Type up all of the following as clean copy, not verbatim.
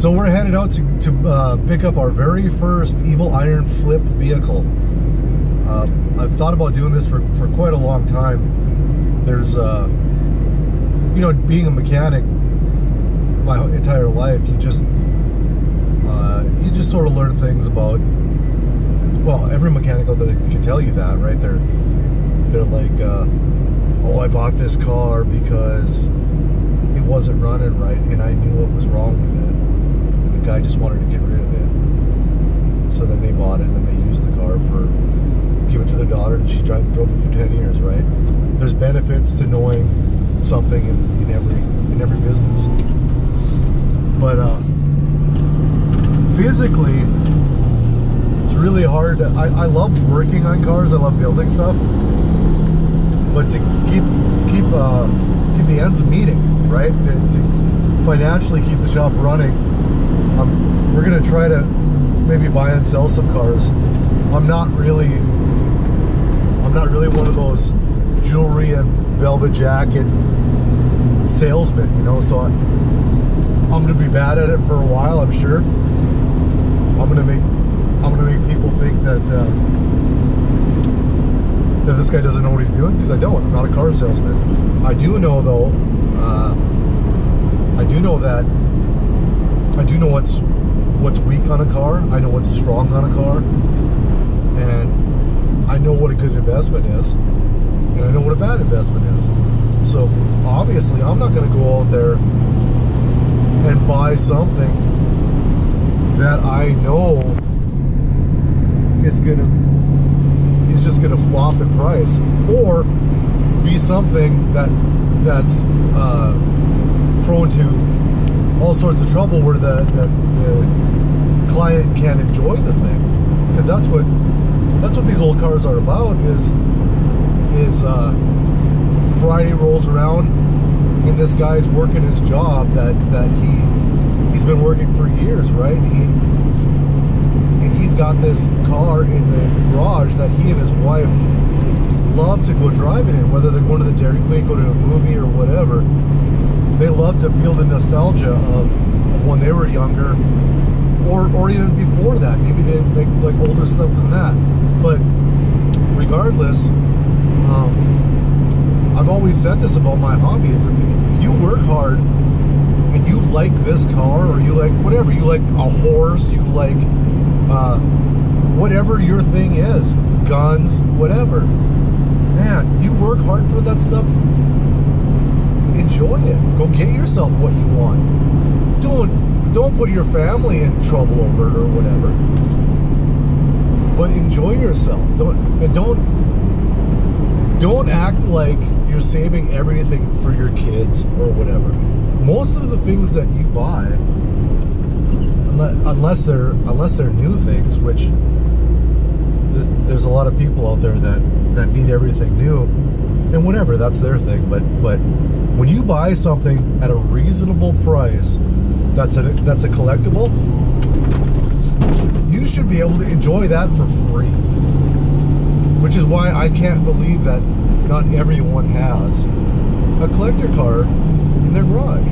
So we're headed out to pick up our very first Evil Iron Flip vehicle. I've thought about doing this for quite a long time. There's, being a mechanic my entire life, you just sort of learn things about, well, every mechanic out there can tell you that, right? They're like, oh, I bought this car because it wasn't running right and I knew what was wrong with it. And the guy just wanted to get rid of it. So then they bought it and they used the car give it to their daughter, and she drove it for 10 years, right? There's benefits to knowing something in every business. But physically, it's really hard. I love working on cars. I love building stuff. But to keep the ends meeting, right? To financially keep the shop running, we're gonna try to maybe buy and sell some cars. I'm not really one of those jewelry and velvet jacket salesmen, so I'm gonna be bad at it for a while, I'm sure. I'm gonna make people think that this guy doesn't know what he's doing, because I don't. I'm not a car salesman. I do know, though, I do know what's weak on a car. I know what's strong on a car, and I know what a good investment is, and I know what a bad investment is. So obviously, I'm not going to go out there and buy something that I know is just gonna flop in price, or be something that's prone to all sorts of trouble where the client can't enjoy the thing. Because that's what these old cars are about. Is Friday rolls around and this guy's working his job that he's been working for years, right? He's got this car in the garage that he and his wife love to go driving in, whether they're going to the Dairy Queen, go to a movie or whatever. They love to feel the nostalgia of when they were younger, or even before that. Maybe they like older stuff than that. But regardless, I've always said this about my hobbies. If you work hard and you like this car, or you like whatever, you like a horse, you like whatever your thing is, guns, whatever, man, you work hard for that stuff, enjoy it. Go get yourself what you want. Don't put your family in trouble over it or whatever, but enjoy yourself. Don't act like you're saving everything for your kids or whatever. Most of the things that you buy, unless they're new things, which there's a lot of people out there that need everything new, and whatever, that's their thing. But when you buy something at a reasonable price, that's a collectible, you should be able to enjoy that for free. Which is why I can't believe that not everyone has a collector car in their garage.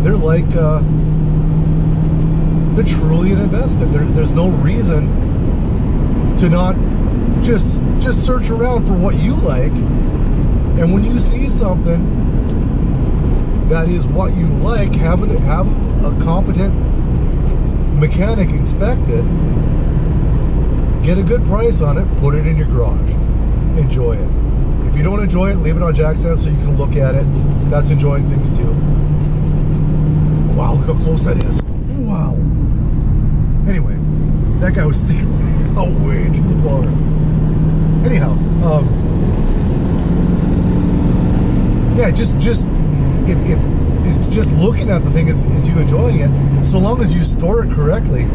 They're like, they're truly an investment. There's no reason to not just search around for what you like, and when you see something that is what you like, have a competent mechanic inspect it, get a good price on it, put it in your garage, enjoy it. If you don't enjoy it, leave it on jack stand so you can look at it. That's enjoying things too. Wow, look how close that is. Wow. Anyway, that guy was seeing way too far. Anyhow, yeah, just if just looking at the thing is you enjoying it, so long as you store it correctly,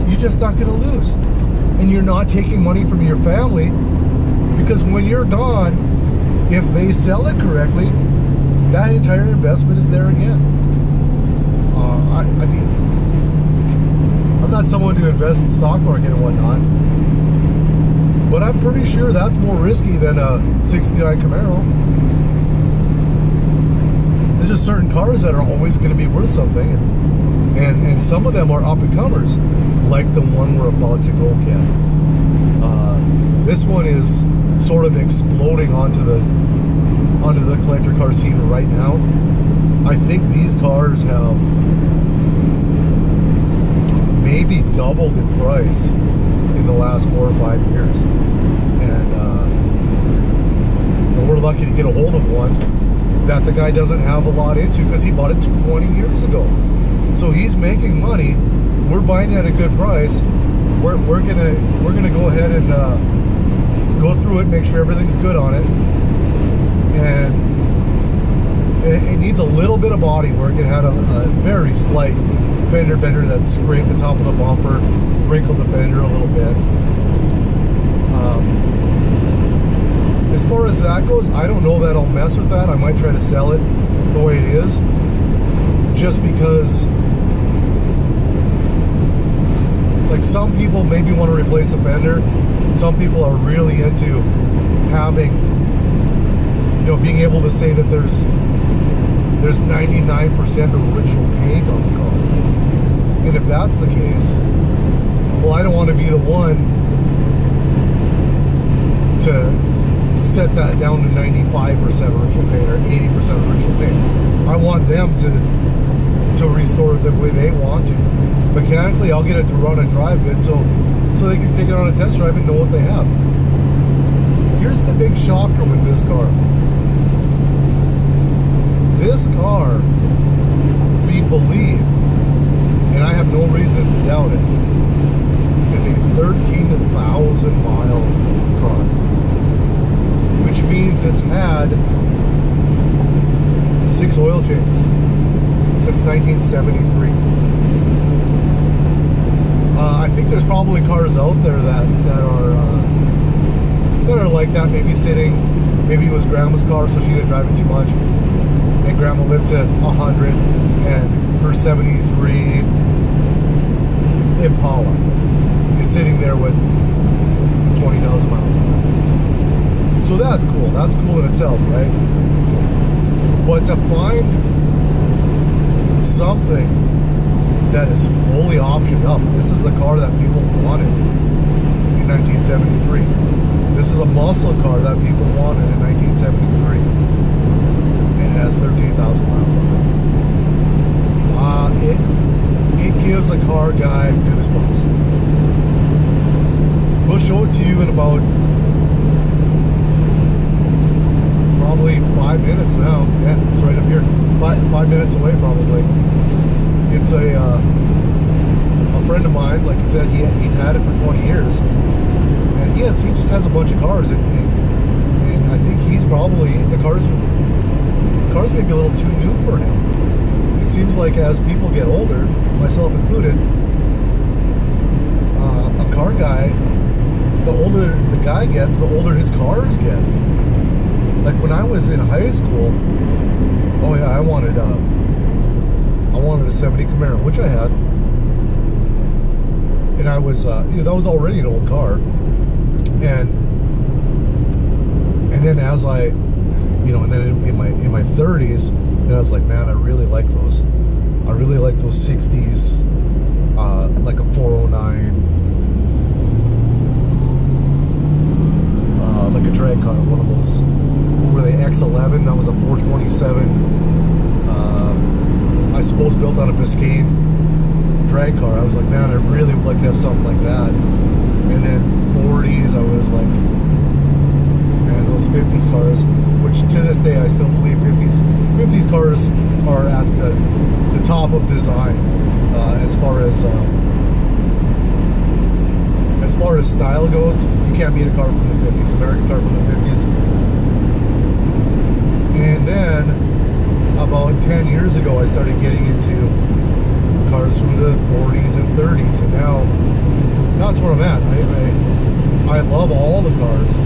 you're just not going to lose. And you're not taking money from your family, because when you're gone, if they sell it correctly, that entire investment is there again. I mean, I'm not someone to invest in stock market and whatnot, but I'm pretty sure that's more risky than a '69 Camaro. just certain cars that are always going to be worth something, and some of them are up and comers, like the one we're about to go get. This one is sort of exploding onto the collector car scene right now. I think these cars have maybe doubled in price in the last 4 or 5 years, and we're lucky to get a hold of one that the guy doesn't have a lot into because he bought it 20 years ago. So he's making money. We're buying it at a good price. We're gonna go ahead and go through it, make sure everything's good on it, and it needs a little bit of body work. It had a very slight fender bender that scraped the top of the bumper, wrinkled the fender a little bit. As far as that goes, I don't know that I'll mess with that. I might try to sell it the way it is, just because, like, some people maybe want to replace the fender. Some people are really into having, being able to say that there's 99% original paint on the car. And if that's the case, well, I don't want to be the one to set that down to 95% original paint or 80% original paint. I want them to restore it the way they want to. Mechanically, I'll get it to run and drive good so they can take it on a test drive and know what they have. Here's the big shocker with this car. This car, we believe, and I have no reason to doubt it, is a 13,000 mile car, which means it's had 6 oil changes since 1973. I think there's probably cars out there that are like that. Maybe it was Grandma's car, so she didn't drive it too much, and Grandma lived to 100, and her 73 Impala is sitting there with 20,000 miles on it. So that's cool. That's cool in itself, right? But to find something that is fully optioned up, this is the car that people wanted in 1973. This is a muscle car that people wanted in 1973. And it has 13,000 miles on it. It gives a car guy goosebumps. We'll show it to you in about probably 5 minutes now. Yeah, it's right up here. 5 minutes away, probably. It's a friend of mine. Like I said, he's had it for 20 years, and he just has a bunch of cars, and I think he's probably the cars may be a little too new for him. It seems like as people get older, myself included, a car guy, the older the guy gets, the older his cars get. Like when I was in high school, oh yeah, I wanted a 70 Camaro, which I had, and I was that was already an old car, and then as I, and then in my 30s, then I was like, man, I really like those 60s, like a 409, like a drag car, one of those. Were they X11? That was a 427. I suppose built on a Biscayne drag car. I was like, man, I really would like to have something like that. And then 40s, I was like, man, those 50s cars, which to this day I still believe 50s cars are at the top of design as far as style goes. You can't beat a car from the 50s, American car from the 50s. And then about 10 years ago, I started getting into cars from the 40s and 30s, and now that's where I'm at. I love all the cars,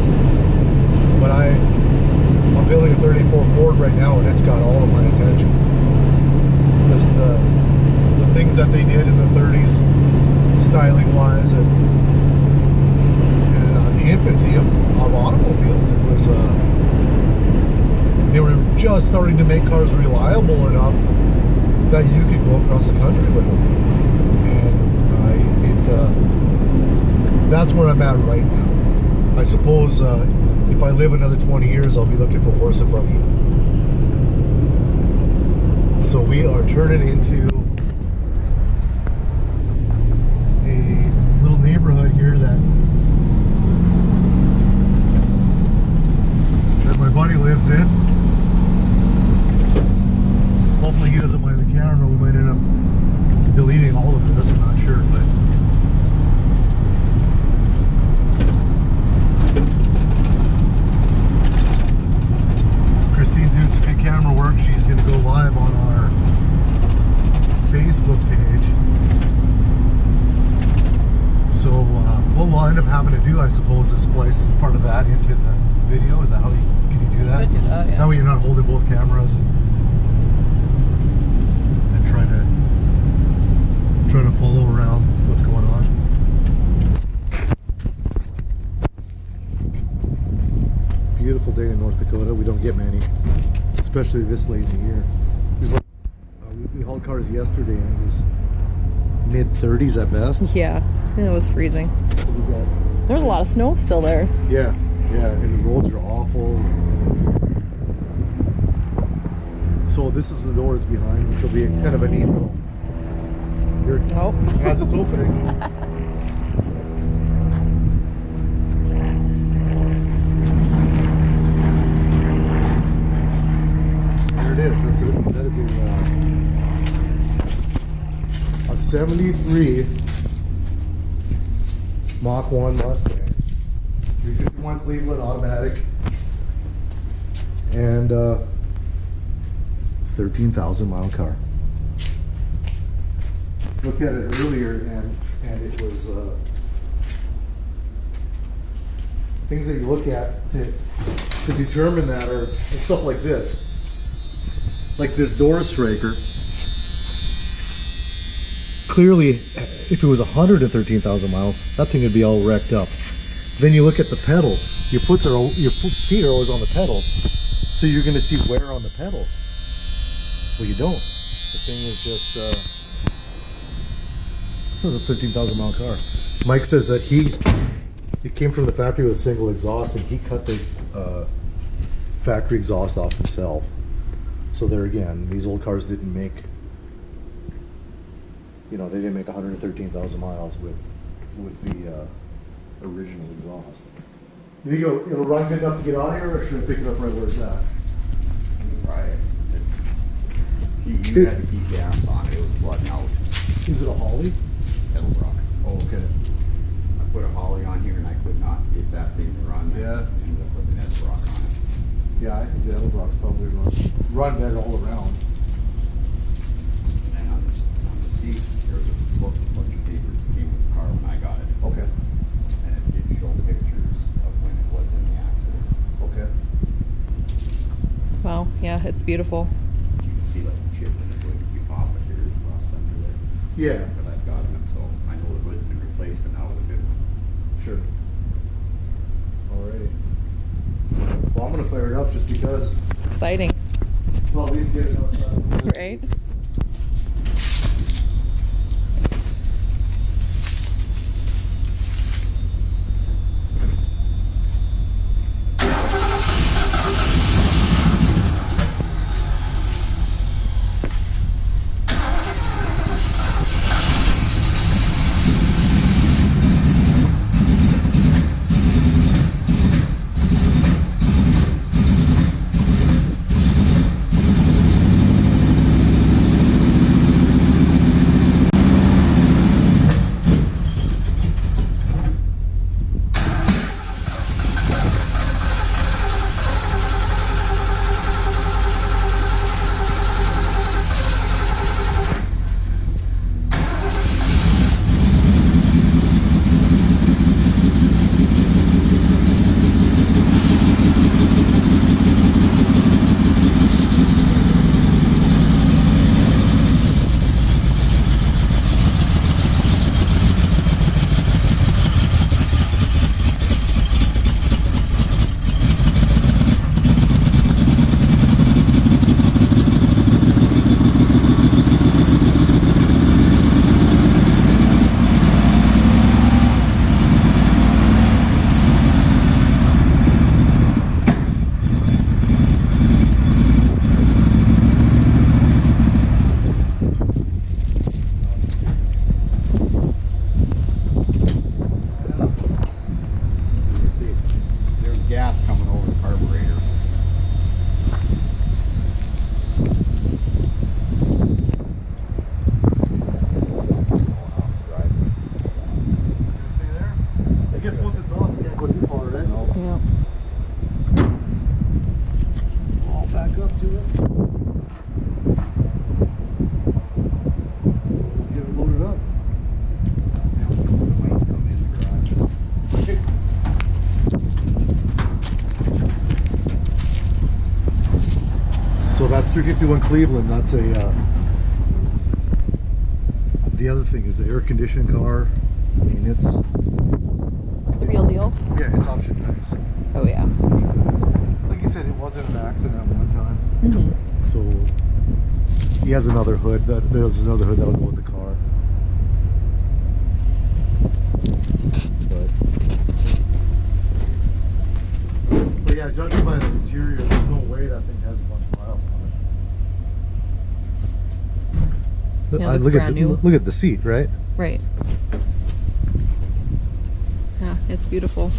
but I'm building a 34 Ford right now, and it's got all of my attention. Because the things that they did in the 30s, styling-wise, and the infancy of automobiles, it was they were just starting to make cars reliable enough that you could go across the country with them. And that's where I'm at right now. I suppose if I live another 20 years, I'll be looking for horse and buggy. So we are turning into a little neighborhood here that my buddy lives in. Hopefully he doesn't mind the camera. We might end up deleting all of this, I'm not sure, but Christine's doing some good camera work. She's going to go live on our Facebook page. So what we'll end up having to do, I suppose, is splice part of that into the video. Is that how can you do that? Could do that, yeah. That way you're not holding both cameras and trying to follow around what's going on. Beautiful day in North Dakota. We don't get many, especially this late in the year. It was like we hauled cars yesterday and it was mid-30s at best. Yeah, it was freezing. So we got, There's a lot of snow still there. yeah, and the roads are awful. So this is the door it's behind, which will be kind of a neat little. Here, Oh. as it's opening. There it is. That's it. That is a 73 Mach 1 Mustang. 351 Cleveland automatic. And 13,000 mile car. Looked at it earlier and it was things that you look at to determine that are stuff like this. Like this door striker. Clearly, if it was 113,000 miles, that thing would be all wrecked up. Then you look at the pedals. Your feet are always on the pedals, so you're going to see wear on the pedals. Well, you don't. The thing is just. This is a 13,000 mile car. Mike says that it came from the factory with a single exhaust, and he cut the factory exhaust off himself. So there again, these old cars didn't make. They didn't make 113,000 miles with the original exhaust. Do you think it'll run good enough to get out of here, or should I pick it up right where it's at? Right. You had to keep gas on it. It was flooding out. Is it a Holly? Edelbrock. Oh, okay. I put a Holly on here and I could not get that thing to run. Yeah. I ended up putting an Edelbrock on it. Yeah, I think the Edelbrock's probably run better all around. And on the seat, there was a bunch of papers that came with the car when I got it. Okay. And it did show pictures of when it was in the accident. Okay. Wow, yeah, it's beautiful. You can see like a chip in it when you pop it, there's rust under there. Yeah. But I've gotten it, so I know the hood's been replaced, but now with a good one. Sure. Alrighty. Well, I'm gonna fire it up just because. Exciting, Well, at least get it outside. right? 351 Cleveland. That's a. The other thing is the air conditioned car. I mean, it's The real deal. yeah, it's option nice. Oh yeah. It's option nice. Like you said, it wasn't an accident at one time. Mm-hmm. So he has another hood. There's another hood that'll go with the car. But yeah, judging by the interior, there's no way that thing has a bunch of miles on it. Yeah, it looks look brand at the, new. look at the seat, right? Right. Yeah, it's beautiful.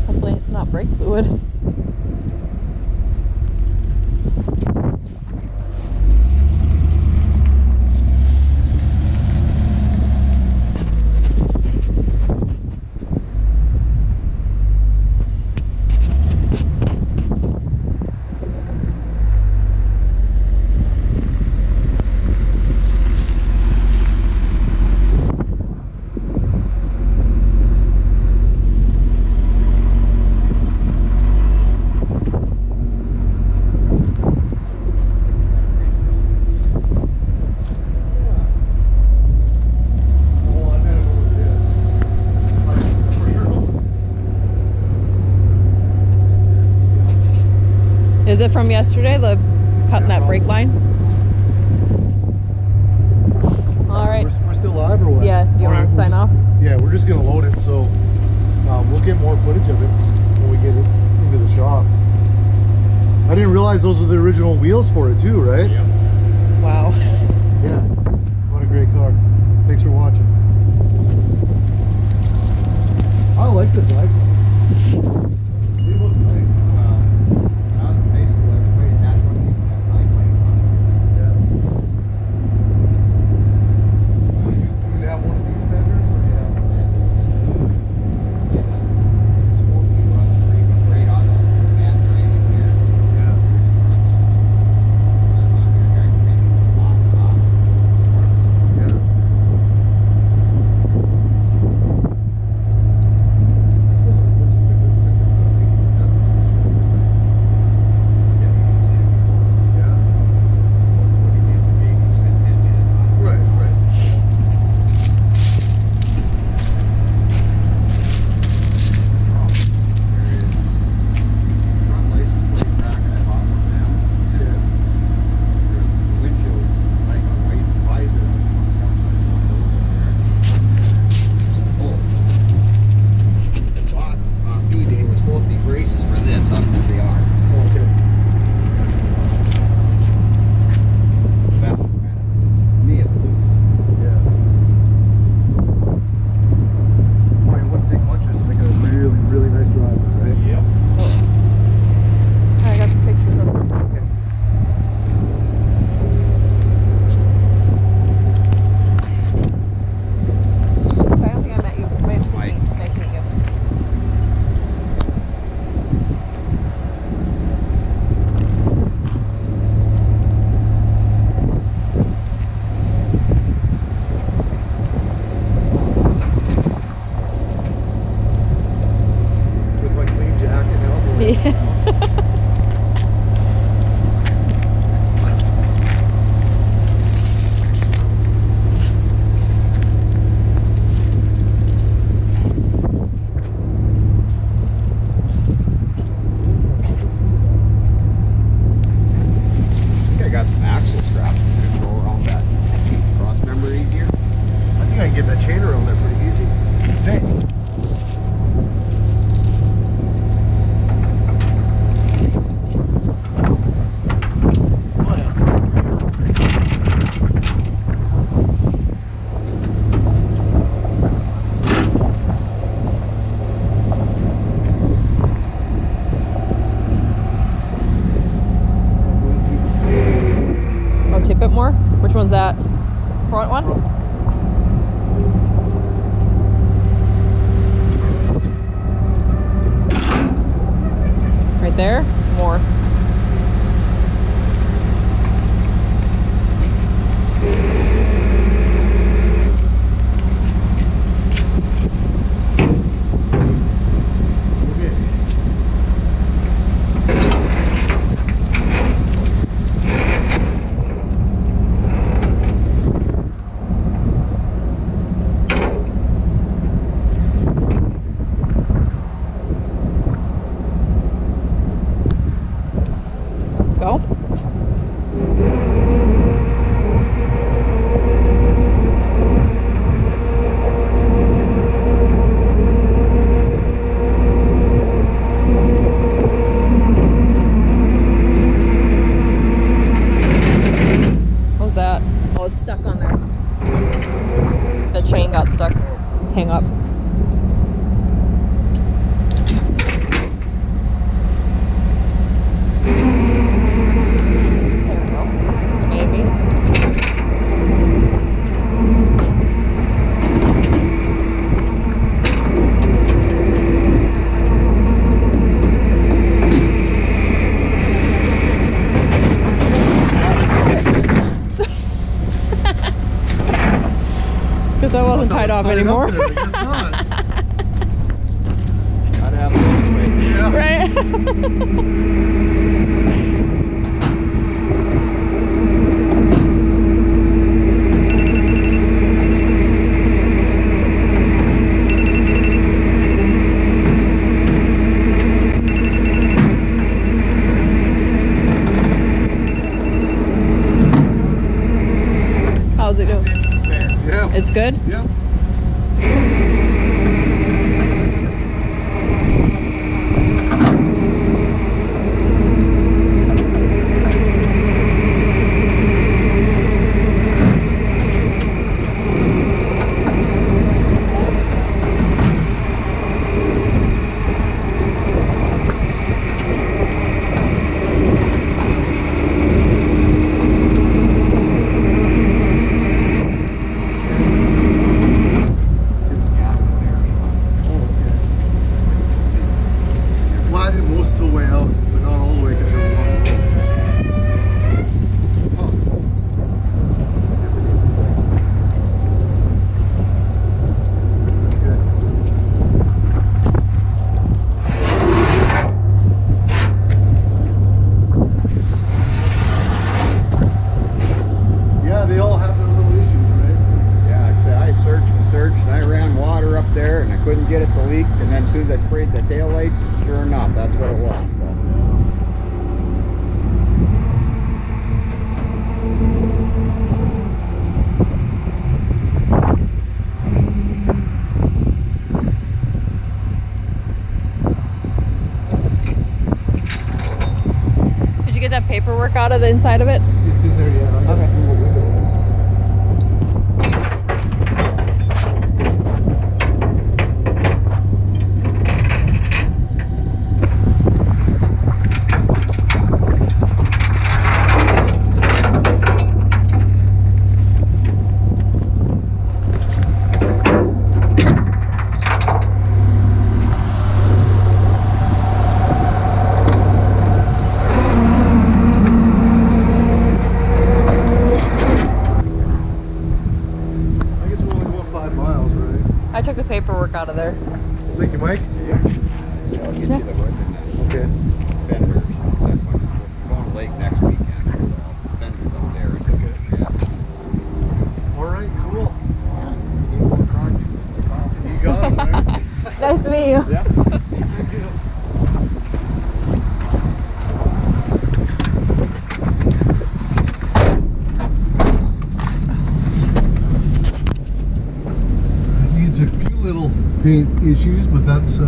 Hopefully it's not brake fluid. Is it from yesterday, the cutting that brake line? All right. We're still live or what? Yeah, do you All want to we're sign just- off? Yeah, we're just gonna load it, so we'll get more footage of it when we get it into the shop. I didn't realize those were the original wheels for it too, right? Yep. Wow. Yeah. What a great car. Thanks for watching. I like this icon. They look nice. Well, that was basically everybody, that's what he, that's how he played on. Yeah. Do you have one of these fenders or do you have? Braces for this, up there they are. Okay. Balance, man. Me, it's loose. Yeah. Boy, it wouldn't take much just to make a really, really nice driver, right? Yep. I got some pictures of it. Okay. I don't think I met you. Mike. Nice to meet you. With my clean jacket and elbow. Yeah. I think I got some axle straps to go around that cross member easier. I think I can get that chain around there pretty easy. Hey. chain got stuck. Let's hang up. There we go. Maybe. Because I wasn't tied off anymore. Gotta have something. Yeah. Right? How's it doing? Yeah. It's good? Yeah. Flattened most of the way out, but not all the way because they're long. That's good. Yeah, they all have their little issues, right? Yeah, I'd say I searched and searched, and I ran water up there, and I couldn't get it to leak. And then as soon as I sprayed the taillights, sure enough, that's what it was. So. Did you get that paperwork out of the inside of it? It's in there, yeah. I got Okay. a little window. I guess we're only going 5 miles, right? I took the paperwork out of there. Thank you, Mike. Yeah. So I'll get you the wood and then Okay. fenders. That's when we're going to Lake next weekend. So fenders up there. Yeah. All right, cool. You got it, man. Nice to meet you. Yeah. Thank you. Needs a few little paint issues, but that's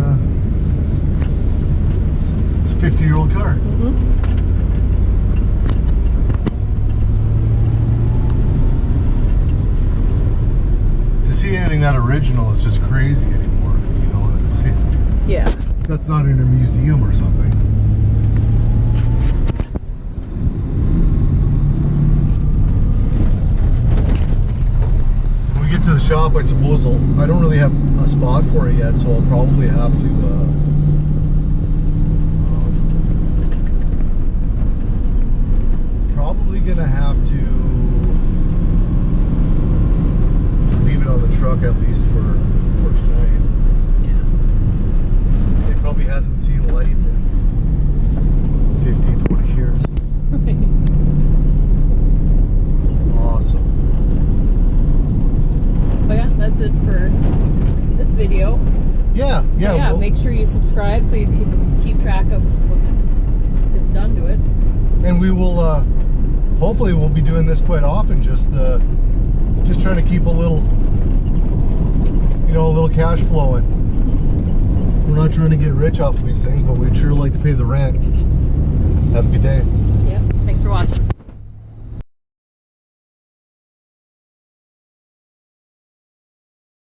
it's a 50-year-old car. To see anything that original is just crazy anymore. You know, Yeah. that's not in a museum or something. When we get to the shop, I suppose I don't really have a spot for it yet, so I'll probably have to probably gonna have to leave it on the truck at least for tonight. It probably hasn't seen light in 15, 20 years. Awesome. But yeah, that's it for this video. Yeah, yeah. Yeah, well, make sure you subscribe so you can keep track of what's it's done to it. and we will hopefully we'll be doing this quite often, just trying to keep a little cash flowing. We're not trying to get rich off of these things, but we'd sure like to pay the rent. Have a good day.